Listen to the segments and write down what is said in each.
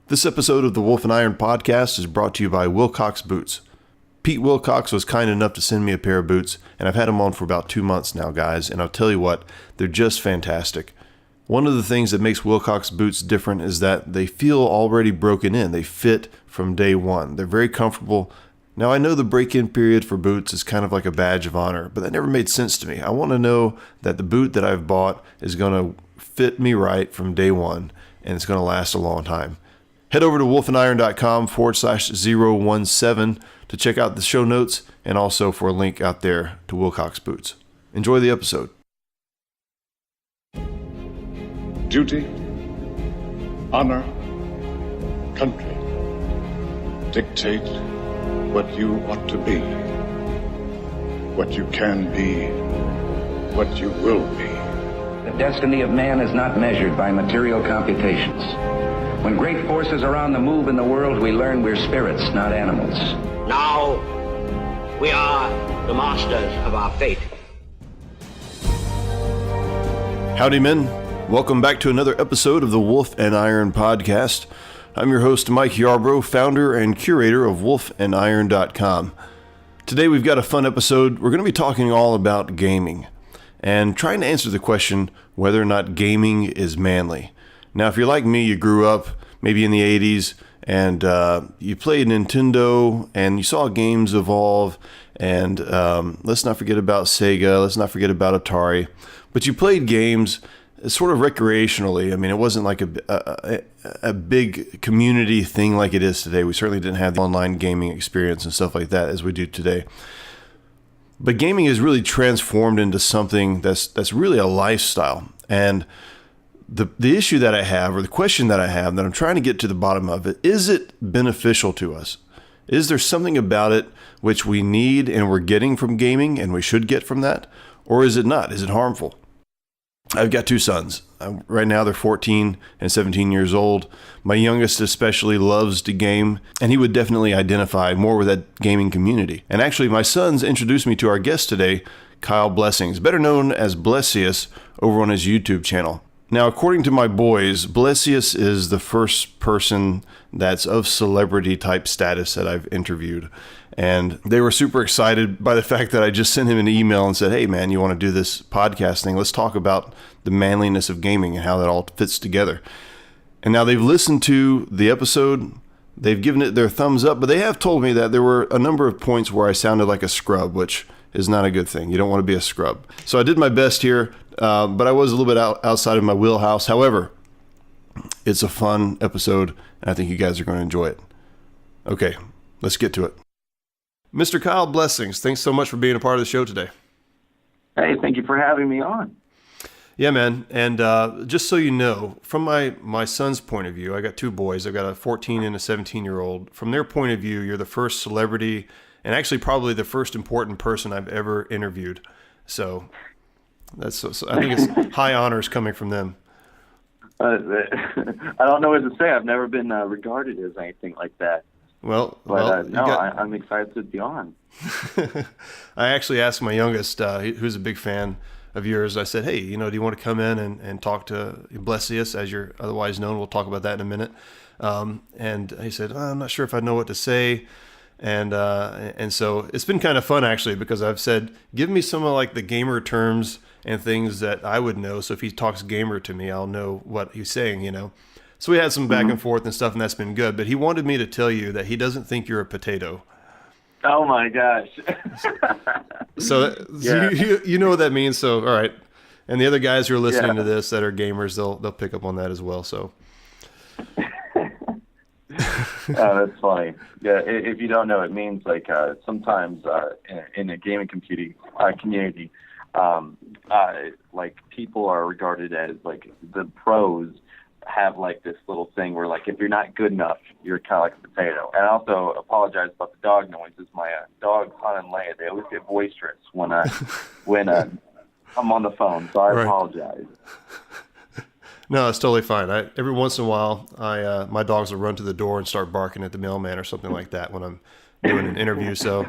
This episode of the Wolf and Iron podcast is brought to you by Wilcox Boots. Pete Wilcox was kind enough to send me a pair of boots, and I've had them on for about 2 months now, guys, and I'll tell you what, they're just fantastic. One of the things that makes Wilcox boots different is that they feel already broken in. They fit from day one. They're very comfortable. Now, I know the break-in period for boots is kind of like a badge of honor, but that never made sense to me. I want to know that the boot that I've bought is going to fit me right from day one, and it's going to last a long time. Head over to wolfandiron.com/017 to check out the show notes and also for a link out there to Wilcox Boots. Enjoy the episode. Duty, honor, country dictate what you ought to be, what you can be, what you will be. The destiny of man is not measured by material computations. When great forces are on the move in the world, we learn we're spirits, not animals. Now, we are the masters of our fate. Howdy, men. Welcome back to another episode of the Wolf and Iron podcast. I'm your host, Mike Yarbrough, founder and curator of wolfandiron.com. Today we've got a fun episode. We're going to be talking all about gaming and trying to answer the question whether or not gaming is manly. Now, if you're like me, you grew up maybe in the 80s and you played Nintendo and you saw games evolve, and let's not forget about Sega, let's not forget about Atari, but you played games sort of recreationally. I mean, it wasn't like a big community thing like it is today. We certainly didn't have the online gaming experience and stuff like that as we do today. But gaming has really transformed into something that's really a lifestyle. And the issue that I have, or the question that I have that I'm trying to get to the bottom of it, is it beneficial to us? Is there something about it which we need and we're getting from gaming and we should get from that? Or is it not? Is it harmful? I've got two sons. Right now they're 14 and 17 years old. My youngest especially loves to game, and he would definitely identify more with that gaming community. And actually, my sons introduced me to our guest today, Kyle Blessings, better known as Blessious over on his YouTube channel. Now, according to my boys, Blessious is the first person that's of celebrity type status that I've interviewed. And they were super excited by the fact that I just sent him an email and said, hey, man, you want to do this podcast thing? Let's talk about the manliness of gaming and how that all fits together. And now they've listened to the episode. They've given it their thumbs up, but they have told me that there were a number of points where I sounded like a scrub, which is not a good thing. You don't want to be a scrub. So I did my best here, but I was a little bit outside of my wheelhouse. However, it's a fun episode, and I think you guys are going to enjoy it. Okay, let's get to it. Mr. Kyle Blessings, thanks so much for being a part of the show today. Hey, thank you for having me on. Yeah, man. And just so you know, from my son's point of view, I got two boys. I've got a 14 and a 17-year-old. From their point of view, you're the first celebrity and actually probably the first important person I've ever interviewed. So that's I think it's high honors coming from them. I don't know what to say. I've never been regarded as anything like that. Well, I'm excited to be on. I actually asked my youngest, who's a big fan of yours, I said, hey, do you want to come in and talk to Blessious, as you're otherwise known? We'll talk about that in a minute. And he said, I'm not sure if I know what to say. And so it's been kind of fun, actually, because I've said, give me some of like the gamer terms and things that I would know. So if he talks gamer to me, I'll know what he's saying, So we had some back and forth and stuff, and that's been good. But he wanted me to tell you that he doesn't think you're a potato. Oh, my gosh. So yeah. you know what that means. So, all right. And the other guys who are listening to this that are gamers, they'll pick up on that as well. So. Oh, that's funny. Yeah, if you don't know, it means like sometimes in a gaming community, like people are regarded as like the pros have like this little thing where like if you're not good enough, you're kind of like a potato. And I also apologize about the dog noises. My dog Han and Leia, they always get boisterous when I'm on the phone, so I apologize. No, it's totally fine. Every once in a while, my dogs will run to the door and start barking at the mailman or something like that when I'm doing an interview. So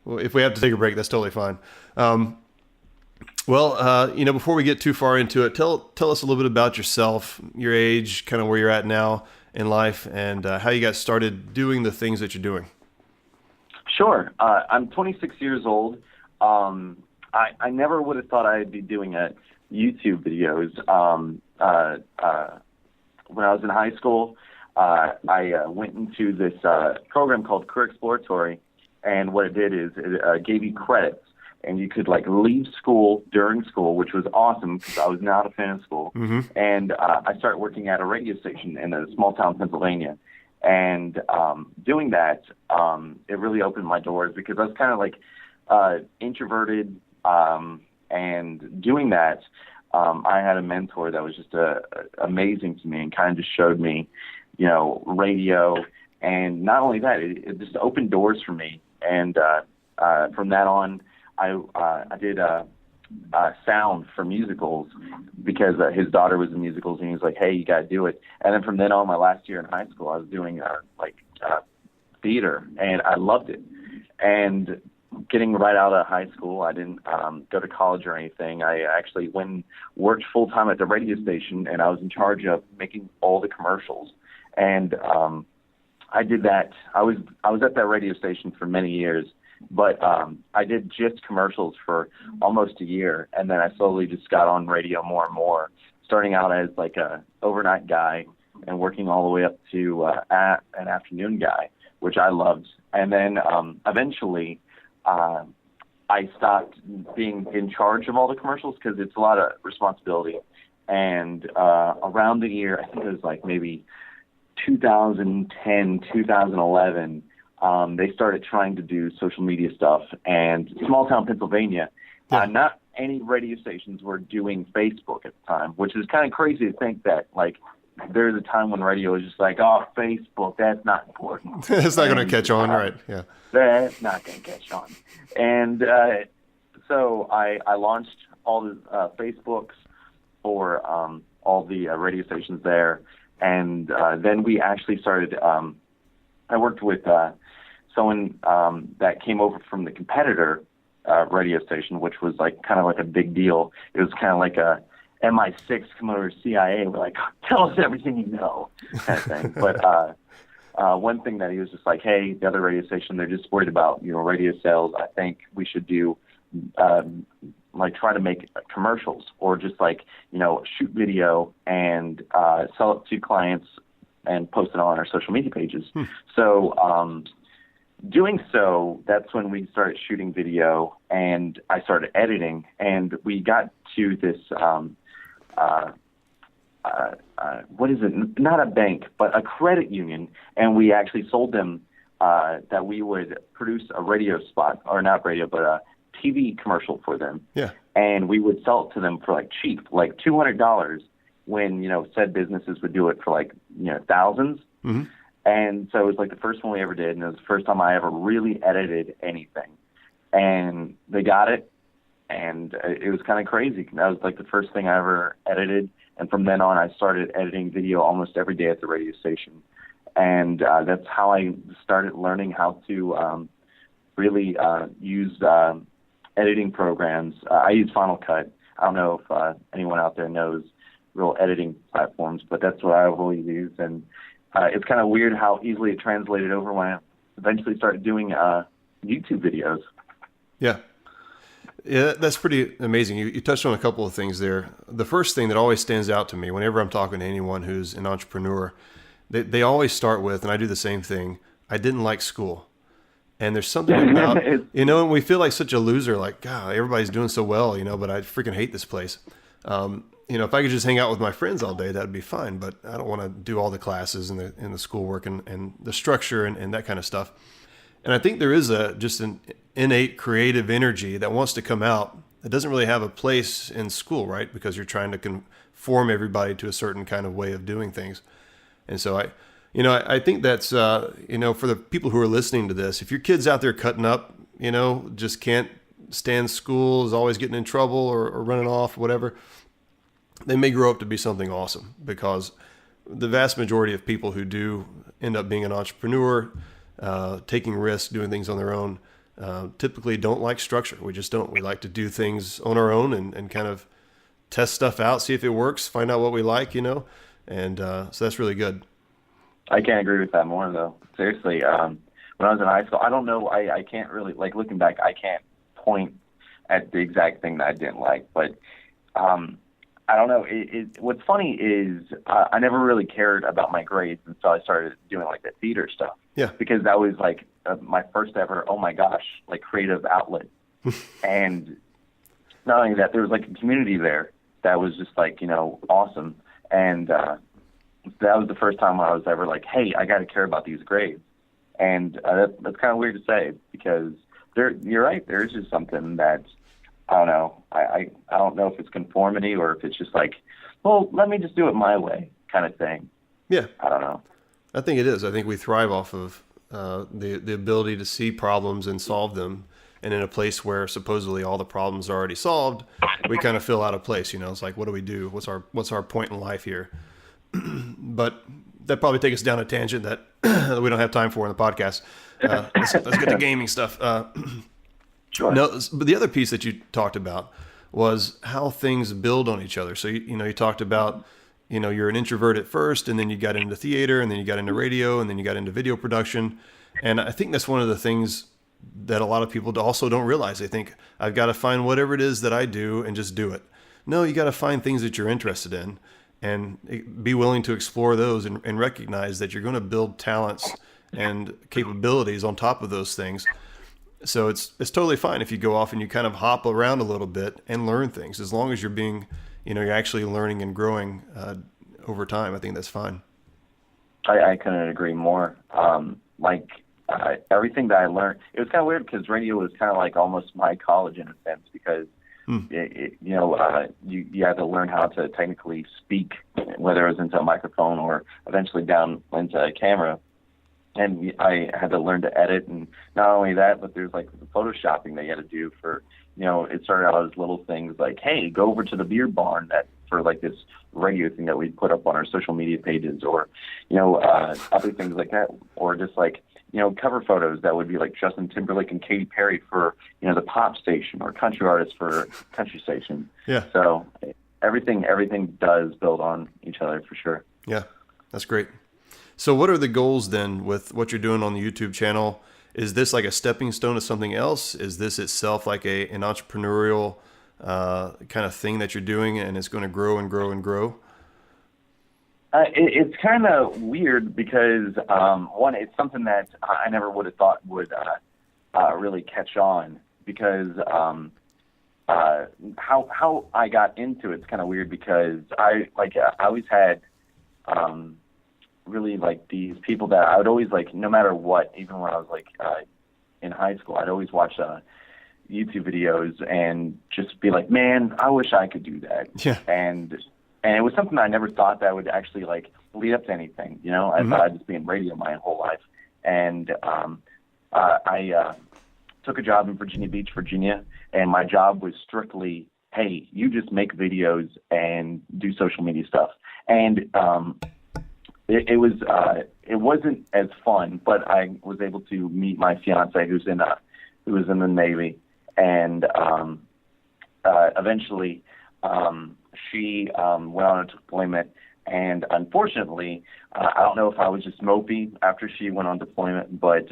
if we have to take a break, that's totally fine. Before we get too far into it, tell us a little bit about yourself, your age, kind of where you're at now, in life and how you got started doing the things that you're doing. Sure. I'm 26 years old. I never would have thought I'd be doing YouTube videos. When I was in high school, I went into this program called Career Exploratory, and what it did is it gave you credits, and you could like leave school during school, which was awesome because I was not a fan of school. And I started working at a radio station in a small town, Pennsylvania. And doing that, it really opened my doors because I was kind of like introverted. And doing that, I had a mentor that was just amazing to me and kind of just showed me, radio. And not only that, it just opened doors for me. And from that on, I did sound for musicals because his daughter was in musicals, and he was like, "Hey, you got to do it." And then from then on, my last year in high school, I was doing theater, and I loved it. And getting right out of high school, I didn't go to college or anything. I actually went and worked full time at the radio station, and I was in charge of making all the commercials. And I did that. I was at that radio station for many years. But I did just commercials for almost a year, and then I slowly just got on radio more and more, starting out as like a overnight guy and working all the way up to an afternoon guy, which I loved. And then eventually I stopped being in charge of all the commercials because it's a lot of responsibility. And around the year, I think it was like maybe 2010, 2011, they started trying to do social media stuff, and small town Pennsylvania, not any radio stations were doing Facebook at the time, which is kind of crazy to think that like there's a time when radio was just like, oh, Facebook, that's not important. It's not going to catch on, right? Yeah. That's not going to catch on. And so I launched all the Facebooks for all the radio stations there, and then we actually started, I worked with someone that came over from the competitor radio station, which was like kind of like a big deal. It was kind of like a MI6 coming over to CIA. We're like, tell us everything you know, kind of thing. But one thing that he was just like, hey, the other radio station, they're just worried about radio sales. I think we should do like try to make commercials or just like shoot video and sell it to clients and post it on our social media pages. So doing so, that's when we started shooting video, and I started editing, and we got to this, what is it? Not a bank, but a credit union, and we actually sold them that we would produce a radio spot, or not radio, but a TV commercial for them. Yeah. And we would sell it to them for like cheap, like $200, when, said businesses would do it for like, thousands. Mm-hmm. And so it was like the first one we ever did, and it was the first time I ever really edited anything. And they got it, and it was kind of crazy. That was like the first thing I ever edited. And from then on, I started editing video almost every day at the radio station. And that's how I started learning how to really use editing programs. I use Final Cut. I don't know if anyone out there knows real editing platforms, but that's what I've always used. And it's kind of weird how easily it translated over when I eventually started doing YouTube videos. Yeah. Yeah, that's pretty amazing. You touched on a couple of things there. The first thing that always stands out to me whenever I'm talking to anyone who's an entrepreneur, they always start with, and I do the same thing, I didn't like school. And there's something about, and we feel like such a loser, like, God, everybody's doing so well, but I freaking hate this place. If I could just hang out with my friends all day, that'd be fine. But I don't want to do all the classes and the schoolwork and the structure and that kind of stuff. And I think there is just an innate creative energy that wants to come out that doesn't really have a place in school, right? Because you're trying to conform everybody to a certain kind of way of doing things. And so I think that's, for the people who are listening to this, if your kid's out there cutting up, just can't stand school, is always getting in trouble or running off, whatever, they may grow up to be something awesome, because the vast majority of people who do end up being an entrepreneur, taking risks, doing things on their own, typically don't like structure. We just don't. We like to do things on our own and kind of test stuff out, see if it works, find out what we like, and so that's really good. I can't agree with that more, though. Seriously, when I was in high school, I don't know, I can't really, like, looking back, I can't point at the exact thing that I didn't like, but I don't know. What's funny is I never really cared about my grades until I started doing, like, the theater stuff. Yeah. Because that was, like, my first ever, oh my gosh, like, creative outlet. And not only that, there was, like, a community there that was just, like, awesome. And that was the first time I was ever like, hey, I got to care about these grades. And that's kind of weird to say, because you're right, there is just something that, I don't know. I don't know if it's conformity or if it's just like, well, let me just do it my way kind of thing. Yeah. I don't know. I think it is. I think we thrive off of the ability to see problems and solve them. And in a place where supposedly all the problems are already solved, we kind of feel out of place. It's like, what do we do? What's our point in life here? But that probably take us down a tangent that we don't have time for in the podcast. Let's get to gaming stuff. Sure. No, but the other piece that you talked about was how things build on each other. So you talked about you're an introvert at first, and then you got into theater, and then you got into radio, and then you got into video production. And I think that's one of the things that a lot of people also don't realize. They think, I've got to find whatever it is that I do and just do it. No, you got to find things that you're interested in and be willing to explore those and recognize that you're going to build talents and capabilities on top of those things. So it's totally fine if you go off and you kind of hop around a little bit and learn things, as long as you're being, you're actually learning and growing over time. I think that's fine. I couldn't agree more. Everything that I learned, it was kind of weird because radio was kind of like almost my college in a sense, because you had to learn how to technically speak, whether it was into a microphone or eventually down into a camera. And I had to learn to edit, and not only that, but there's like the photoshopping that you had to do for, it started out as little things like, hey, go over to the beer barn for like this radio thing that we put up on our social media pages, or, other things like that, or just like, cover photos that would be like Justin Timberlake and Katy Perry for, the pop station, or country artists for country station. Yeah. So everything does build on each other for sure. Yeah, that's great. So what are the goals then with what you're doing on the YouTube channel? Is this like a stepping stone to something else? Is this itself like an entrepreneurial kind of thing that you're doing, and it's going to grow and grow and grow? It's kind of weird because, one, it's something that I never would have thought would really catch on, because how I got into it's kind of weird, because I always had really like these people that I would always like, no matter what, even when I was like in high school, I'd always watch YouTube videos and just be like, man, I wish I could do that. Yeah. And it was something I never thought that would actually like lead up to anything. I thought I'd just be in radio my whole life. And I took a job in Virginia Beach, Virginia, and my job was strictly, hey, you just make videos and do social media stuff. And it wasn't as fun, but I was able to meet my fiance who was in the Navy, and eventually she went on a deployment, and unfortunately, I don't know if I was just mopey after she went on deployment, but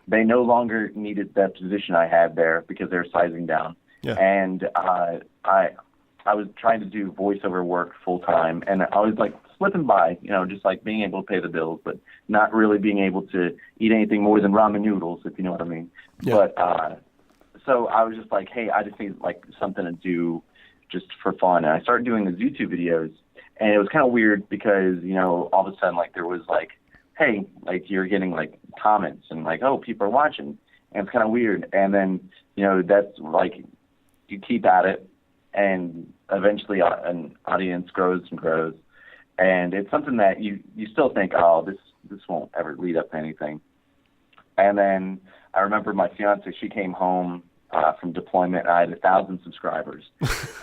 they no longer needed that position I had there because they were sizing down. Yeah. And I was trying to do voiceover work full time, and I was like slipping by, just like being able to pay the bills, but not really being able to eat anything more than ramen noodles, if you know what I mean. Yeah. But so I was just like, hey, I just need like something to do just for fun. And I started doing these YouTube videos, and it was kind of weird because, all of a sudden, like, there was like, hey, like, you're getting like comments and like, oh, people are watching, and it's kind of weird. And then, that's like, you keep at it, and eventually an audience grows and grows. And it's something that you still think, oh, this won't ever lead up to anything. And then I remember my fiance, she came home from deployment, and I had 1,000 subscribers.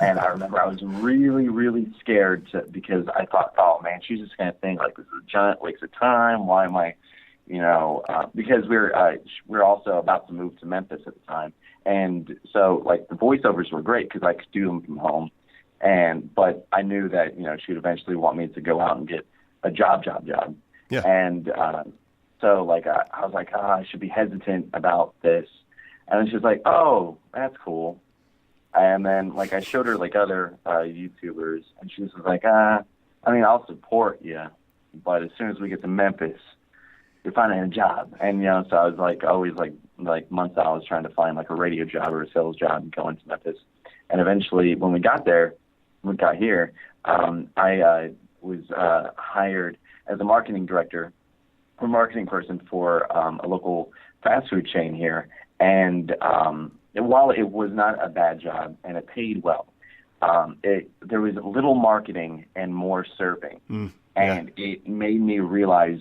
And I remember I was really, really scared because I thought, oh man, she's just going to think like this is a giant waste of time. Why am I, because we're also about to move to Memphis at the time. And so like the voiceovers were great because I could do them from home. But I knew that, she would eventually want me to go out and get a job. Yeah. And so like I was like, I should be hesitant about this. And then she was like, oh, that's cool. And then like I showed her like other YouTubers, and she was like, I mean, I'll support you, but as soon as we get to Memphis, you're finding a job. And so I was like always like months out, I was trying to find like a radio job or a sales job and go into Memphis. And eventually, when we got here, I was hired as a marketing director or marketing person for a local fast food chain here. And while it was not a bad job and it paid well, there was little marketing and more serving. And it made me realize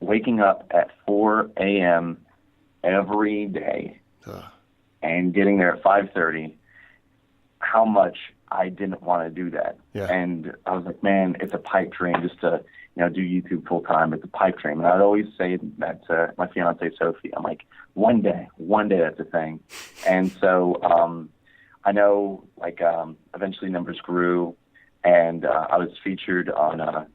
waking up at 4 a.m. every day and getting there at 5:30, how much I didn't want to do that. Yeah. And I was like, man, it's a pipe dream just to, do YouTube full time. It's a pipe dream. And I'd always say that to my fiance, Sophie. I'm like, one day that's a thing. And so I know like eventually numbers grew, and I was featured on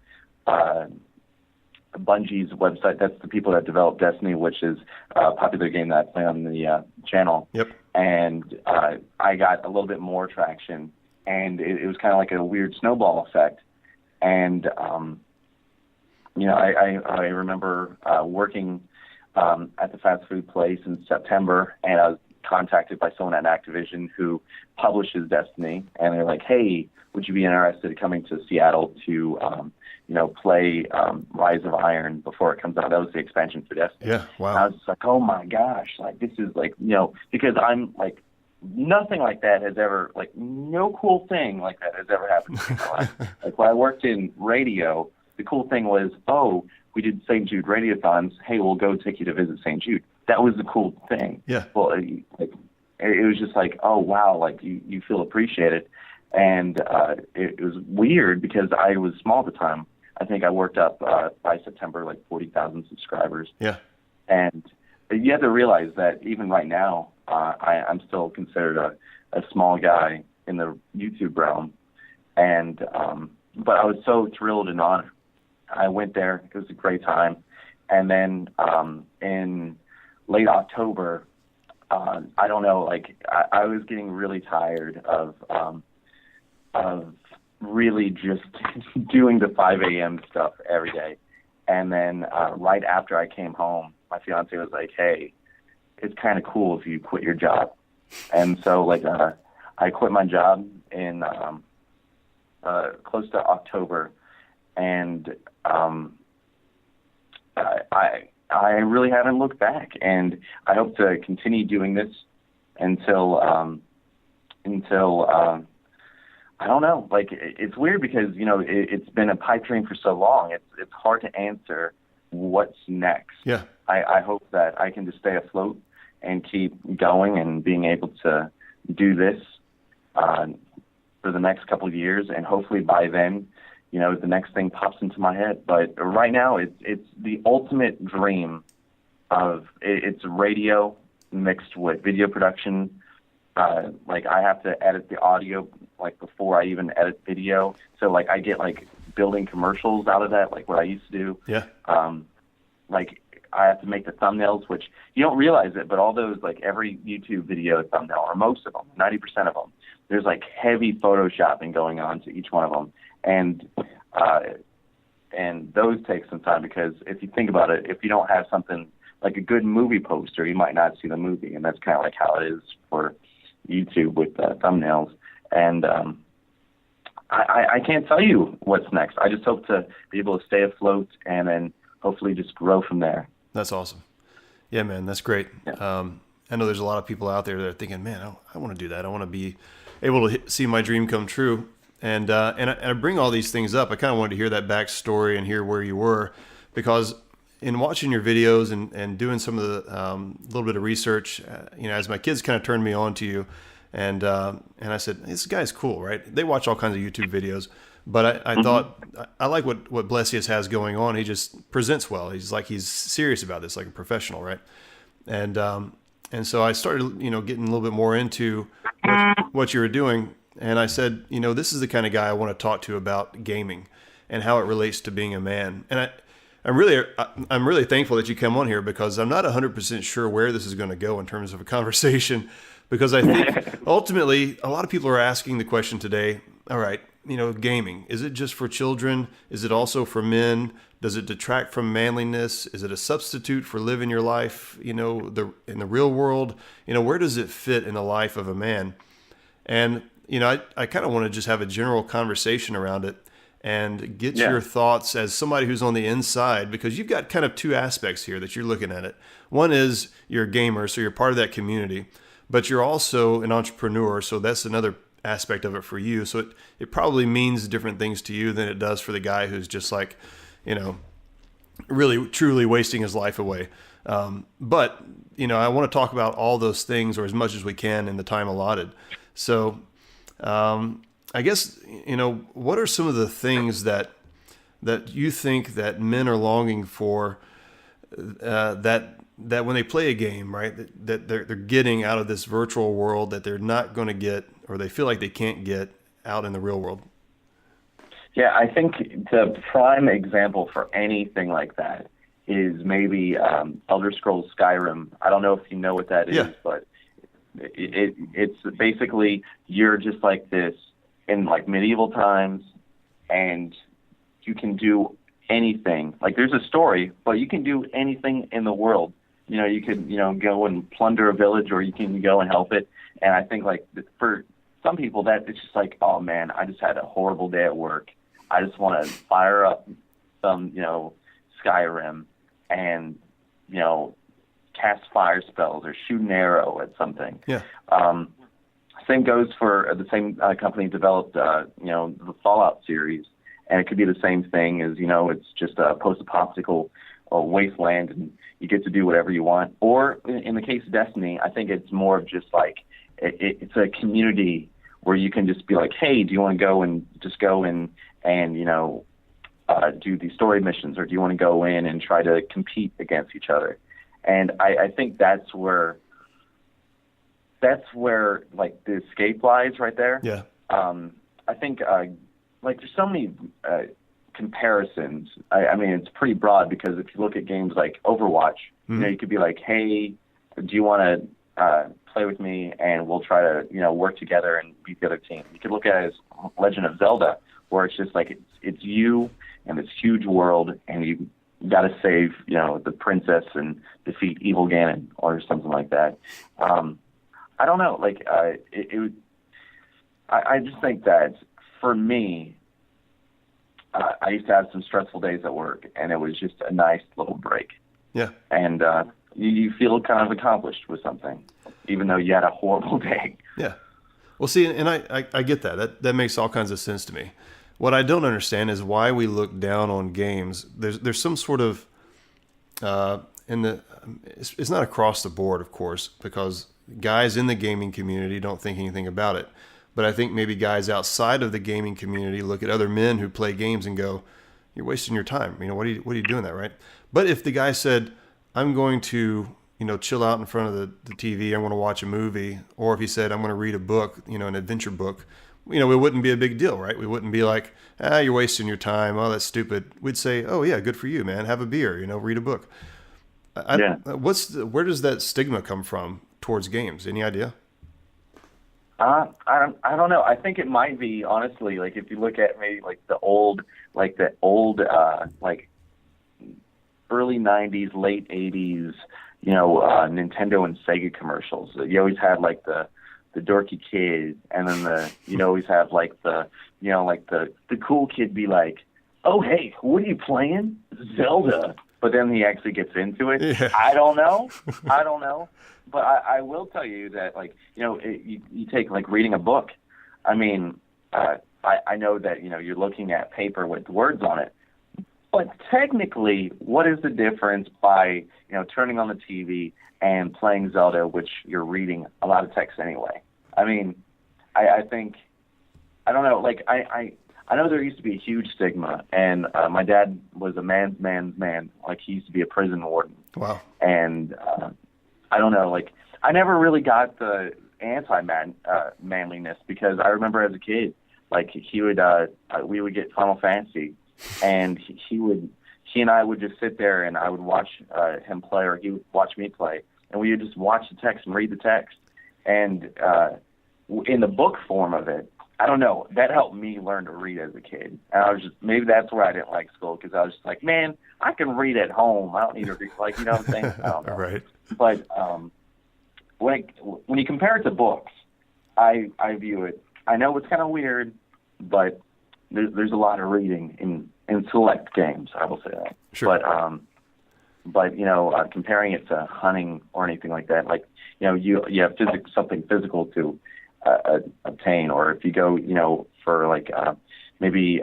Bungie's website. That's the people that developed Destiny, which is a popular game that I play on the channel. Yep. And I got a little bit more traction, and it was kind of like a weird snowball effect. And I remember working at the fast food place in September, and I was contacted by someone at Activision who publishes Destiny, and they're like, hey, would you be interested in coming to Seattle to play Rise of Iron before it comes out? That was the expansion for Destiny. Yeah, wow. And I was just like, oh my gosh, like this is like, because I'm like, nothing like that has ever, like no cool thing like that has ever happened to me in my life. Like when I worked in radio, the cool thing was, we did St. Jude radiothons. Hey, we'll go take you to visit St. Jude. That was the cool thing. Yeah. Well, it was just like, oh wow, like you feel appreciated. And it was weird because I was small at the time. I think I worked up by September like 40,000 subscribers. Yeah. And you have to realize that even right now, I'm still considered a small guy in the YouTube realm. And but I was so thrilled and honored. I went there. It was a great time. And then in late October, I don't know, like I was getting really tired of really just doing the 5 a.m. stuff every day. And then right after I came home, my fiance was like, hey, it's kind of cool if you quit your job. And so like I quit my job in close to October. And I really haven't looked back, and I hope to continue doing this until I don't know. Like it's weird because it's been a pipe dream for so long. It's hard to answer what's next. Yeah. I hope that I can just stay afloat and keep going and being able to do this for the next couple of years, and hopefully by then, the next thing pops into my head. But right now, it's the ultimate dream of it's radio mixed with video production. Like I have to edit the audio like before I even edit video. So like I get like building commercials out of that, like what I used to do. Yeah. Like I have to make the thumbnails, which you don't realize it, but all those, like every YouTube video thumbnail, or most of them, 90% of them, there's like heavy photoshopping going on to each one of them. And those take some time, because if you think about it, if you don't have something like a good movie poster, you might not see the movie. And that's kind of like how it is for YouTube with thumbnails. And I can't tell you what's next. I just hope to be able to stay afloat and then hopefully just grow from there. That's awesome. Yeah, man, that's great. Yeah. I know there's a lot of people out there that are thinking, man, I want to do that. I want to be able to see my dream come true. And I bring all these things up. I kind of wanted to hear that backstory and hear where you were, because in watching your videos and doing some of the little bit of research, as my kids kind of turned me on to you, and I said, this guy's cool, right? They watch all kinds of YouTube videos, but I thought I like what Blessious has going on. He just presents well. He's serious about this, like a professional, right? And so I started, getting a little bit more into what you were doing. And I said, this is the kind of guy I want to talk to about gaming and how it relates to being a man. And I I'm really thankful that you come on here, because I'm not 100% sure where this is going to go in terms of a conversation, because I think ultimately a lot of people are asking the question today, all right, gaming, is it just for children? Is it also for men? Does it detract from manliness? Is it a substitute for living your life, in the real world? Where does it fit in the life of a man? And, I kind of want to just have a general conversation around it and get your thoughts as somebody who's on the inside, because you've got kind of two aspects here that you're looking at it. One is you're a gamer, so you're part of that community, but you're also an entrepreneur. So that's another aspect of it for you. So it probably means different things to you than it does for the guy who's just like, really truly wasting his life away. But I want to talk about all those things, or as much as we can, in the time allotted. So, I guess, what are some of the things that you think that men are longing for, that when they play a game, right, that they're getting out of this virtual world that they're not going to get, or they feel like they can't get out in the real world? Yeah, I think the prime example for anything like that is maybe Elder Scrolls Skyrim. I don't know if you know what that is, but it's basically you're just like this in like medieval times, and you can do anything. Like, there's a story, but you can do anything in the world. You could, go and plunder a village, or you can go and help it. And I think, like, for some people, that it's just like, oh man, I just had a horrible day at work. I just want to fire up some, Skyrim and, cast fire spells or shoot an arrow at something. Yeah. Same goes for the same company developed, the Fallout series, and it could be the same thing as, it's just a post-apocalyptic wasteland, and you get to do whatever you want. Or in the case of Destiny, I think it's more of just like it's a community where you can just be like, hey, do you want to go and do these story missions, or do you want to go in and try to compete against each other? And I think that's where like the escape lies right there. Yeah. I think like there's so many comparisons. I mean, it's pretty broad, because if you look at games like Overwatch, you could be like, hey, do you want to play with me, and we'll try to work together and beat the other team. You could look at it as Legend of Zelda, where it's just like it's you and this huge world, and you got to save the princess and defeat evil Ganon or something like that. I don't know, like I just think that for me, I used to have some stressful days at work, and it was just a nice little break. Yeah. And you feel kind of accomplished with something, even though you had a horrible day. Yeah. Well, see, and I get that. That makes all kinds of sense to me. What I don't understand is why we look down on games. There's some sort of it's not across the board, of course, because guys in the gaming community don't think anything about it. But I think maybe guys outside of the gaming community look at other men who play games and go, "You're wasting your time. What are you doing that, right?" But if the guy said, "I'm going to chill out in front of the TV. I'm going to watch a movie," or if he said, "I'm going to read a book, an adventure book," it wouldn't be a big deal, right? We wouldn't be like, "You're wasting your time. Oh, that's stupid." We'd say, "Oh yeah, good for you, man. Have a beer. Read a book." Where does that stigma come from towards games? Any idea? I don't know. I think it might be, honestly, like if you look at maybe like the old like early 90s, late 80s, Nintendo and Sega commercials. You always had like the dorky kid, and then you always have like the cool kid be like, "Oh, hey, what are you playing? Zelda." But then he actually gets into it. Yeah. I don't know. But I will tell you that, like, you take like reading a book. I mean, I know that, you're looking at paper with words on it. But technically, what is the difference by, turning on the TV and playing Zelda, which you're reading a lot of text anyway? I mean, I think, I don't know, like, I know there used to be a huge stigma, and my dad was a man's man. Like, he used to be a prison warden. Wow. And I don't know, like, I never really got the anti-manliness, because I remember as a kid, like, he would, we would get Final Fantasy, and he he and I would just sit there and I would watch him play, or he would watch me play, and we would just watch the text and read the text. And in the book form of it, I don't know, that helped me learn to read as a kid. And I was just, maybe that's where I didn't like school, because I was just like, man, I can read at home. I don't need to read, like, you know what I'm saying? I don't know. Right. But when you compare it to books, I view it, I know it's kind of weird, but there's a lot of reading in select games, I will say that. Sure. But comparing it to hunting or anything like that, like, you have something physical to obtain, or if you go, for like maybe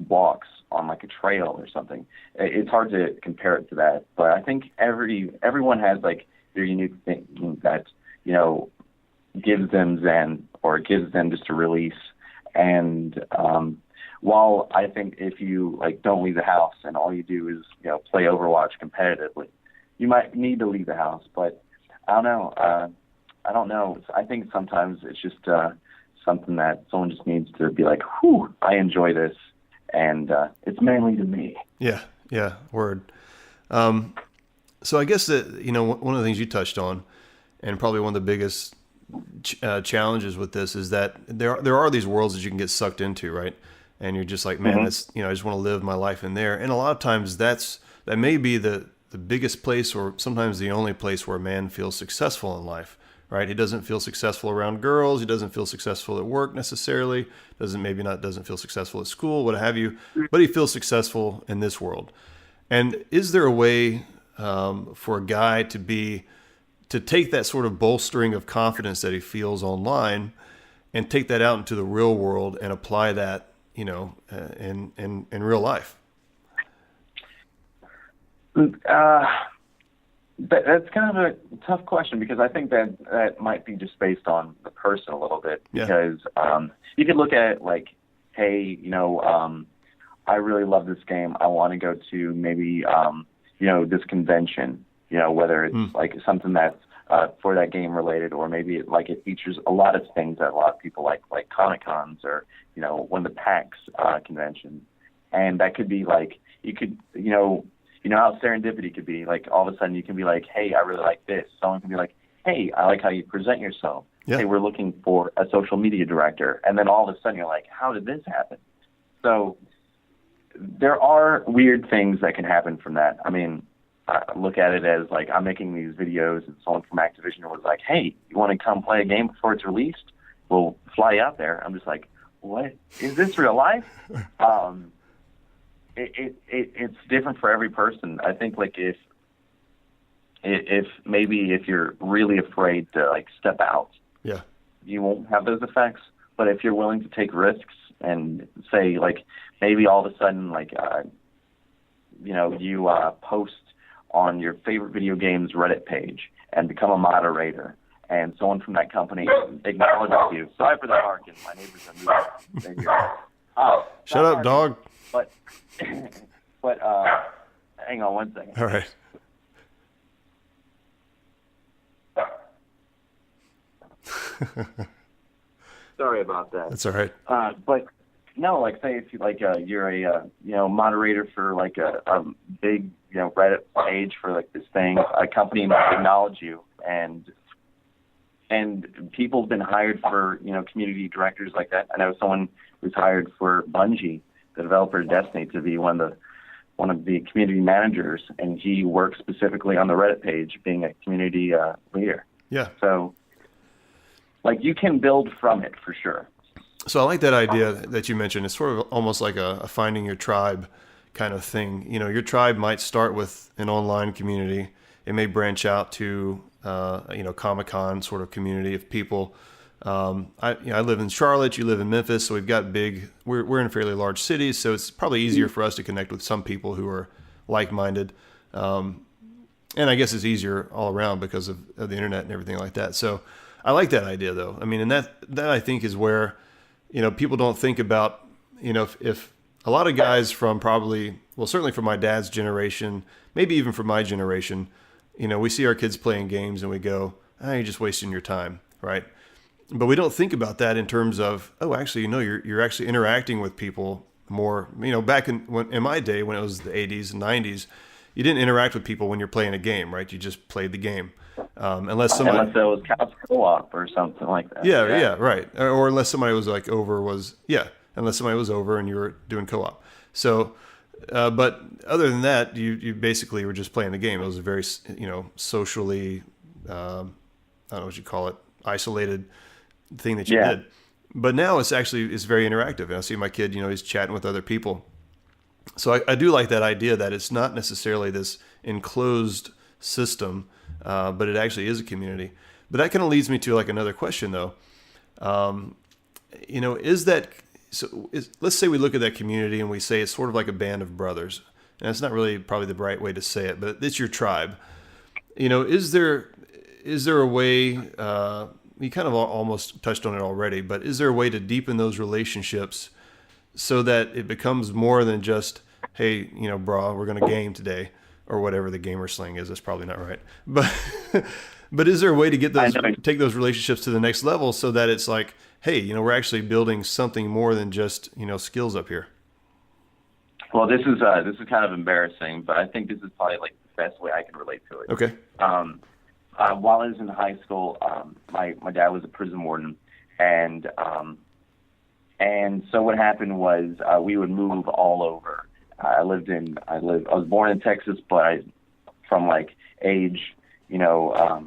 walks on like a trail or something, it's hard to compare it to that. But I think everyone has like their unique thing that gives them zen, or gives them just a release. And while I think if you like don't leave the house and all you do is play Overwatch competitively, you might need to leave the house. But I don't know. I think sometimes it's just something that someone just needs to be like, whew, I enjoy this, and it's manly to me. Yeah, word. So I guess that, one of the things you touched on, and probably one of the biggest challenges with this, is that there are these worlds that you can get sucked into, right? And you're just like, man, that's, I just want to live my life in there. And a lot of times that may be the biggest place, or sometimes the only place where a man feels successful in life, right? He doesn't feel successful around girls. He doesn't feel successful at work necessarily. Doesn't feel successful at school, what have you. But he feels successful in this world. And is there a way for a guy to take that sort of bolstering of confidence that he feels online and take that out into the real world and apply that, in real life? That's kind of a tough question, because I think that might be just based on the person a little bit. Yeah. Because you could look at it like, hey, I really love this game. I want to go to maybe this convention. Whether it's like something that's for that game related, or maybe it features a lot of things that a lot of people like Comic Cons, or one of the PAX conventions. And that could be like, you could how serendipity could be, like all of a sudden you can be like, hey, I really like this. Someone can be like, hey, I like how you present yourself. Yeah. Hey, we're looking for a social media director. And then all of a sudden you're like, how did this happen? So there are weird things that can happen from that. I mean, I look at it as like, I'm making these videos and someone from Activision was like, hey, you want to come play a game before it's released? We'll fly out there. I'm just like, what? Is this real life? It's different for every person. I think like if you're really afraid to like step out, Yeah. you won't have those effects. But if you're willing to take risks and say like maybe all of a sudden like you post on your favorite video games Reddit page and become a moderator, and someone from that company acknowledges you. Sorry for the barking. My neighbors are moving. Shut up, dog. But hang on one second. All right. Sorry about that. That's all right. But no, like say if you like you're a moderator for like a big Reddit page for like this thing, a company might acknowledge you, and people's been hired for community directors like that. I know someone was hired for Bungie, the developer of Destiny, to be one of the community managers, and he works specifically on the Reddit page, being a community leader. Yeah. So, like, you can build from it for sure. So I like that idea that you mentioned. It's sort of almost like a finding your tribe kind of thing. Your tribe might start with an online community. It may branch out to Comic-Con sort of community of people. I live in Charlotte. You live in Memphis, so we've got we're in fairly large cities, so it's probably easier for us to connect with some people who are like-minded. And I guess it's easier all around because of the internet and everything like that. So I like that idea, though. I mean, and that I think is where people don't think about if a lot of guys from certainly from my dad's generation, maybe even from my generation, we see our kids playing games and we go, you're just wasting your time, right? But we don't think about that in terms of, actually, you're actually interacting with people more, back in my day when it was the 80s and 90s, you didn't interact with people when you're playing a game, right? You just played the game. Unless it was couch co-op or something like that. Yeah, right. Or unless somebody was unless somebody was over and you were doing co-op. So, but other than that, you basically were just playing the game. It was a very, socially, I don't know what you call it, isolated thing that you did. But now it's very interactive. And I see my kid, he's chatting with other people. So I do like that idea that it's not necessarily this enclosed system, but it actually is a community. But that kind of leads me to like another question though. Let's say we look at that community and we say it's sort of like a band of brothers. And that's not really probably the right way to say it, but it's your tribe. Is there a way, you kind of almost touched on it already, but is there a way to deepen those relationships so that it becomes more than just, hey, brah, we're going to game today, or whatever the gamer slang is? That's probably not right. But is there a way to get take those relationships to the next level so that it's like, hey, we're actually building something more than just, skills up here? Well, this is kind of embarrassing, but I think this is probably like the best way I can relate to it. Okay. While I was in high school, my dad was a prison warden, and so what happened was we would move all over. I was born in Texas, but from like age, a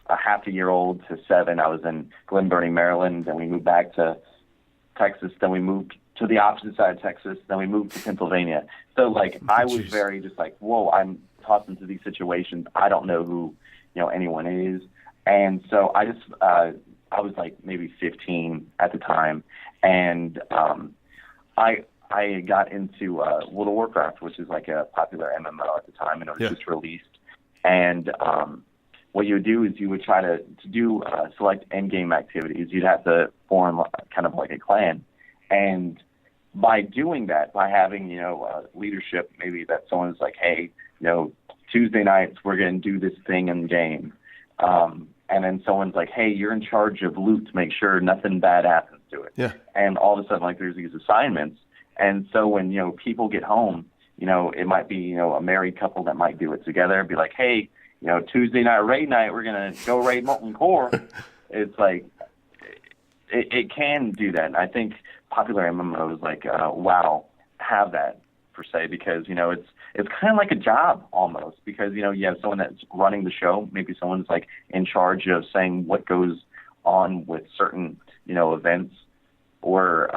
half a year old to 7, I was in Glen Burnie, Maryland. Then we moved back to Texas. Then we moved to the opposite side of Texas. Then we moved to Pennsylvania. So like I was very just like, whoa, I'm tossed into these situations. I don't know who anyone is. And so I was like maybe 15 at the time. And I got into World of Warcraft, which is like a popular MMO at the time, and it was just released. And what you would do is you would try to do select end game activities. You'd have to form kind of like a clan. And by doing that, by having, leadership, maybe that someone's like, hey, Tuesday nights, we're going to do this thing in game. And then someone's like, hey, you're in charge of loot to make sure nothing bad happens to it. Yeah. And all of a sudden, like, there's these assignments. And so when, people get home, it might be, a married couple that might do it together and be like, hey, Tuesday night raid night, we're going to go raid Molten Core. It's like, it can do that. And I think popular MMOs like WoW have that per se, because, it's kind of like a job almost, because, you have someone that's running the show. Maybe someone's like in charge of saying what goes on with certain, events, or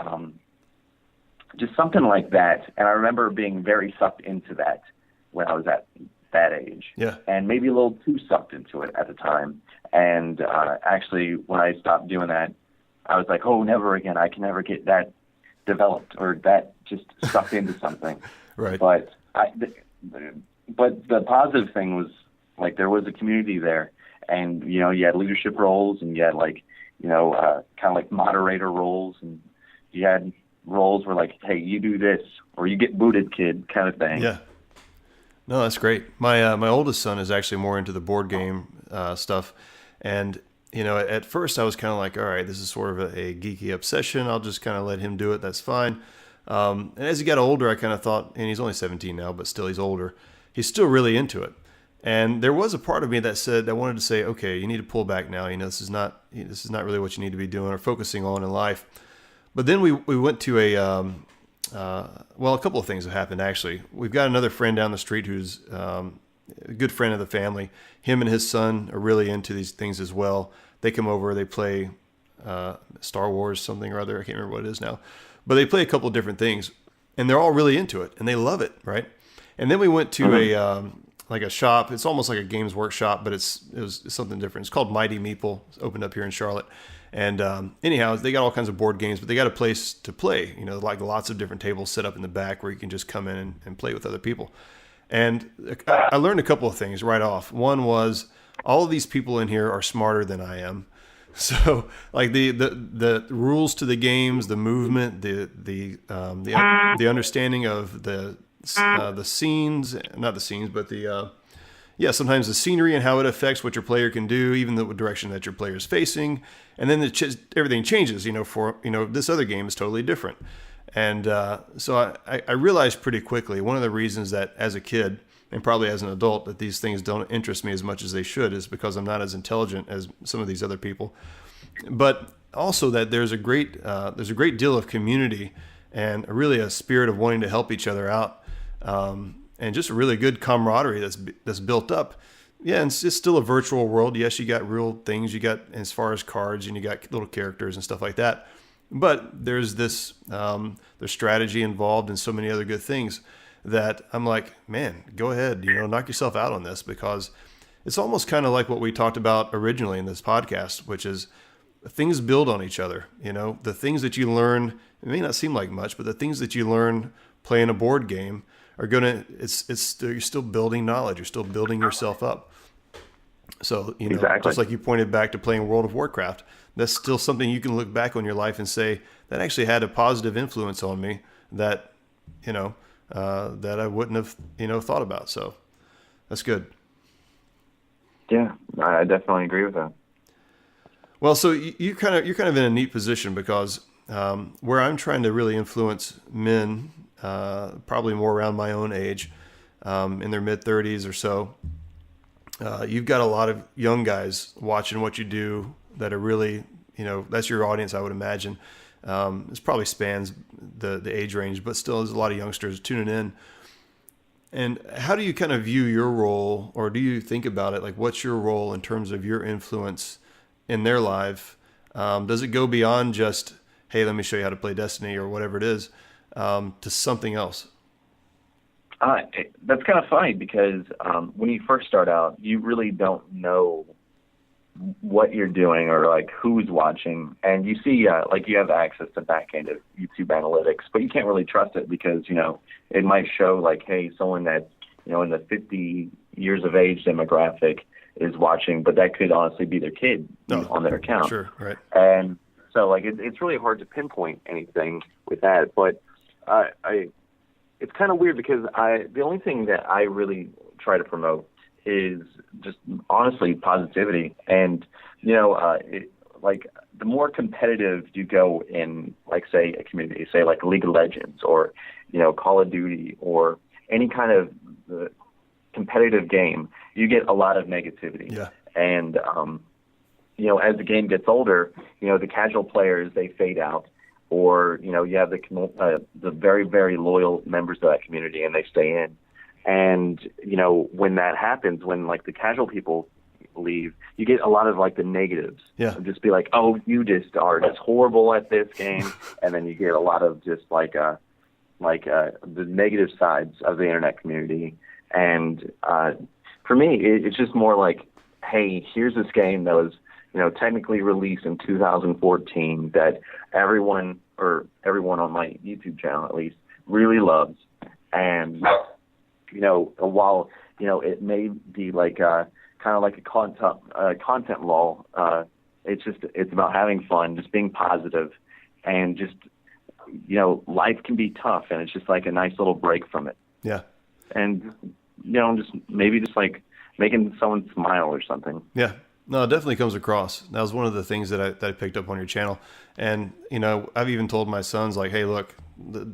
just something like that. And I remember being very sucked into that when I was at that age, and maybe a little too sucked into it at the time. And actually, when I stopped doing that, I was like, oh, never again. I can never get that developed or that just sucked into something. Right. But the positive thing was, like, there was a community there, and you had leadership roles, and you had like kind of like moderator roles, and you had roles where like, hey, you do this or you get booted, kid, kind of thing. Yeah. No, that's great. My oldest son is actually more into the board game stuff, and at first I was kind of like, all right, this is sort of a geeky obsession. I'll just kind of let him do it. That's fine. And as he got older, I kind of thought, and he's only 17 now, but still he's older. He's still really into it. And there was a part of me that wanted to say, okay, you need to pull back now. This is not really what you need to be doing or focusing on in life. But then we went to a couple of things have happened, actually. We've got another friend down the street who's a good friend of the family. Him and his son are really into these things as well. They come over, they play Star Wars something or other. I can't remember what it is now. But they play a couple of different things, and they're all really into it, and they love it, right? And then we went to a shop. It's almost like a Games Workshop, but it was something different. It's called Mighty Meeple. It's opened up here in Charlotte. And anyhow, they got all kinds of board games, but they got a place to play, like lots of different tables set up in the back where you can just come in and play with other people. And I learned a couple of things right off. One was all of these people in here are smarter than I am. So like the rules to the games, the movement, the understanding of the scenes, not the scenes, but sometimes the scenery and how it affects what your player can do, even the direction that your player is facing. And then everything changes, for this other game is totally different. And so I realized pretty quickly, one of the reasons that as a kid, and probably as an adult, that these things don't interest me as much as they should is because I'm not as intelligent as some of these other people. But also that there's a great deal of community and really a spirit of wanting to help each other out, and just a really good camaraderie that's built up. Yeah, and it's still a virtual world. Yes, you got real things. You got as far as cards, and you got little characters and stuff like that. But there's this there's strategy involved and so many other good things that I'm like, man, go ahead, knock yourself out on this, because it's almost kind of like what we talked about originally in this podcast, which is things build on each other. The things that you learn, it may not seem like much, but the things that you learn playing a board game are you're still building knowledge. You're still building yourself up. So, Exactly. Just like you pointed back to playing World of Warcraft, that's still something you can look back on your life and say, that actually had a positive influence on me that, that I wouldn't have, thought about. So that's good. Yeah, I definitely agree with that. Well, so you're kind of in a neat position, because where I'm trying to really influence men, probably more around my own age, in their mid-30s or so, you've got a lot of young guys watching what you do that are really, that's your audience, I would imagine. This probably spans the age range, but still there's a lot of youngsters tuning in. And how do you kind of view your role, or do you think about it? Like, what's your role in terms of your influence in their life? Does it go beyond just, hey, let me show you how to play Destiny or whatever it is, to something else? That's kind of funny, because when you first start out, you really don't know what you're doing or like who's watching, and you see like you have access to back end of YouTube analytics, but you can't really trust it, because it might show like, hey, someone that's in the 50 years of age demographic is watching, but that could honestly be their kid on their account. Sure, right. And so like it's really hard to pinpoint anything with that, but it's kind of weird, because the only thing that I really try to promote is just honestly positivity. And, like the more competitive you go in, like, say, a community, say like League of Legends or, Call of Duty or any kind of competitive game, you get a lot of negativity. Yeah. And, as the game gets older, the casual players, they fade out. Or, you have the very, very loyal members of that community, and they stay in. And, when that happens, when like the casual people leave, you get a lot of like the negatives. Yeah. Just be like, oh, you just are just horrible at this game. And then you get a lot of just the negative sides of the internet community. And for me, it's just more like, hey, here's this game that was, technically released in 2014 that everyone on my YouTube channel at least really loves. And, while, it may be like kind of like a content lull, it's about having fun, just being positive, and just, life can be tough, and it's just like a nice little break from it. Yeah. And, just maybe just like making someone smile or something. Yeah. No, it definitely comes across. That was one of the things that I picked up on your channel. And, I've even told my sons, like, hey, look,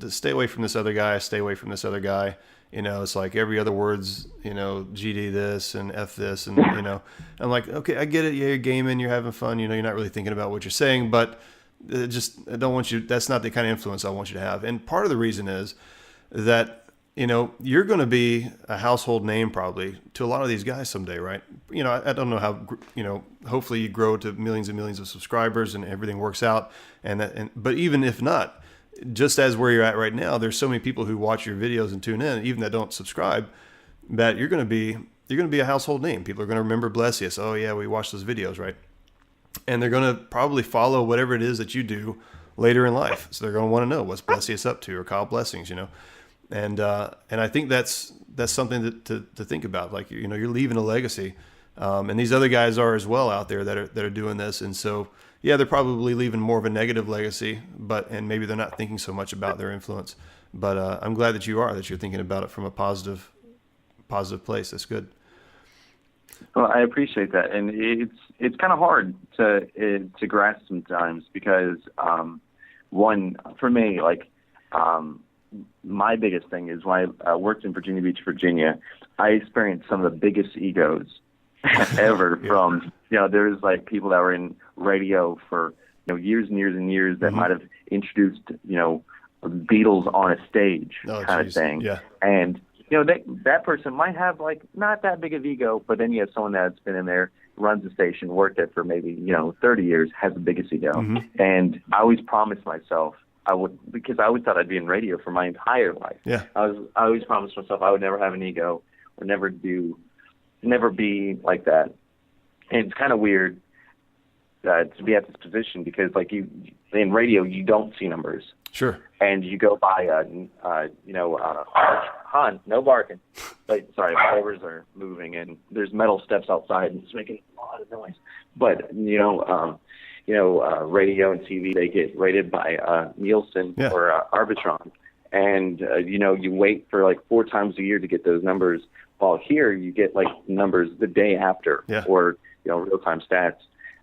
stay away from this other guy, stay away from this other guy. It's like every other word's, GD this and F this. And, I'm like, okay, I get it. Yeah, you're gaming, you're having fun. You're not really thinking about what you're saying, but I don't want you, that's not the kind of influence I want you to have. And part of the reason is that, you're going to be a household name probably to a lot of these guys someday, right? I don't know how, hopefully you grow to millions and millions of subscribers and everything works out. But even if not, just as where you're at right now, there's so many people who watch your videos and tune in, even that don't subscribe, that you're going to be a household name. People are going to remember Blessious. Oh yeah, we watched those videos, right? And they're going to probably follow whatever it is that you do later in life. So they're going to want to know what's Blessious up to, or Kyle Blessings, And I think that's something to think about. Like, you're leaving a legacy, and these other guys are as well out there that are doing this. And so, yeah, they're probably leaving more of a negative legacy, and maybe they're not thinking so much about their influence. But I'm glad that you're thinking about it from a positive place. That's good. Well, I appreciate that, and it's kind of hard to grasp sometimes, because one, for me, like, my biggest thing is when I worked in Virginia Beach, Virginia, I experienced some of the biggest egos ever from, there's like people that were in radio for, years and years and years that might have introduced, Beatles on a stage kind of thing. Yeah. And, that person might have like not that big of ego, but then you have someone that's been in there, runs the station, worked it for maybe, 30 years, has the biggest ego. And I always promised myself because I always thought I'd be in radio for my entire life. Yeah. I always promised myself I would never have an ego or never be like that. And it's kind of weird to be at this position because like in radio, you don't see numbers. Sure. And you go by Hunt, no barking. But sorry, neighbors are moving and there's metal steps outside and it's making a lot of noise. But radio and TV, they get rated by Nielsen or Arbitron, and you wait for like 4 times a year to get those numbers. While here, you get like numbers the day after, or real-time stats.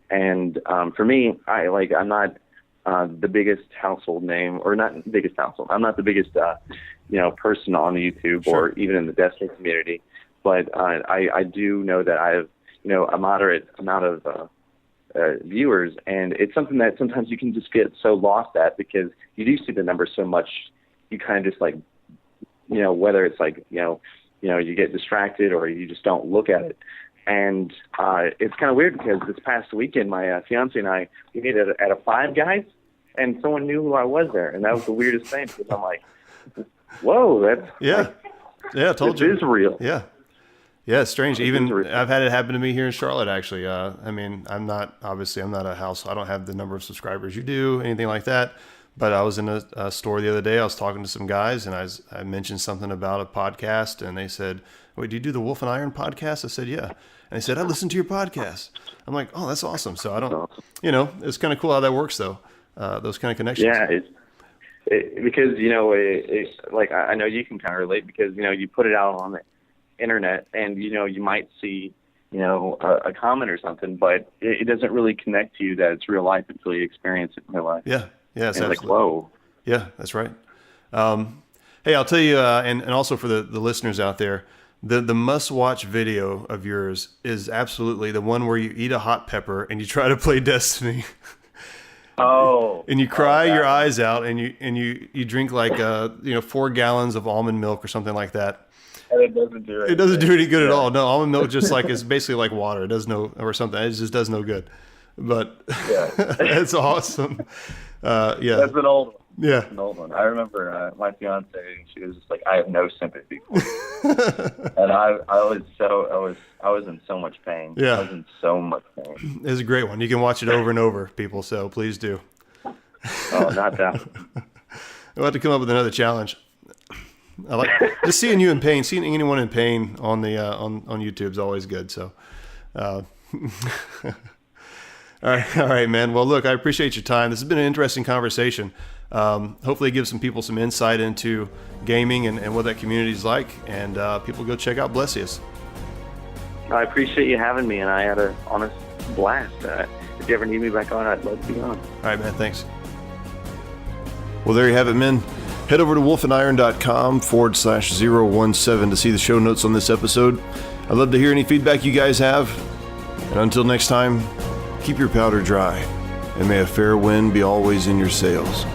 And for me, I'm not the biggest household name, or not the biggest household. I'm not the biggest person on YouTube or even in the Destiny community, but I do know that I have a moderate amount of viewers, and it's something that sometimes you can just get so lost at because you do see the numbers so much, you kind of just like, whether it's like, you get distracted or you just don't look at it. And it's kind of weird because this past weekend, my fiance and I, we met at a Five Guys, and someone knew who I was there, and that was the weirdest thing because I'm like, whoa, that's I told you, this is real. Yeah, it's strange. Even I've had it happen to me here in Charlotte. Actually, I'm not a house. I don't have the number of subscribers you do, anything like that. But I was in a store the other day. I was talking to some guys, and I mentioned something about a podcast, and they said, "Wait, do you do the Wolf and Iron podcast?" I said, "Yeah." And they said, "I listened to your podcast." I'm like, "Oh, that's awesome." So I don't, it's kind of cool how that works, though. Those kind of connections. Yeah, because like I know you can kind of relate because you put it out on the internet, and you might see a comment or something, but it doesn't really connect to you that it's real life until you experience it in real life. Yeah, it's like, whoa. Yeah, that's right. Hey, I'll tell you, and also for the listeners out there, the must-watch video of yours is absolutely the one where you eat a hot pepper and you try to play Destiny. Oh. And you cry your eyes out, and you drink like 4 gallons of almond milk or something like that. And it doesn't do it. It doesn't do any good at all. No, almond milk just like is basically like water. It does or something. It just does no good. But it's awesome. That's an old one. Yeah, an old one. I remember my fiance. She was just like, "I have no sympathy for you," and I was in so much pain. Yeah, I was in so much pain. It's a great one. You can watch it over and over, people. So please do. Oh, not that. We'll have to come up with another challenge. I like just seeing you in pain. Seeing anyone in pain on the on YouTube is always good. So. All right, man. Well, look, I appreciate your time. This has been an interesting conversation. Hopefully it gives some people some insight into gaming and what that community is like, and people go check out Blessious. I appreciate you having me, and I had an honest blast. If you ever need me back on, I'd love to be on. All right, man. Thanks. Well, there you have it, men. Head over to wolfandiron.com/017 to see the show notes on this episode. I'd love to hear any feedback you guys have. And until next time, keep your powder dry, and may a fair wind be always in your sails.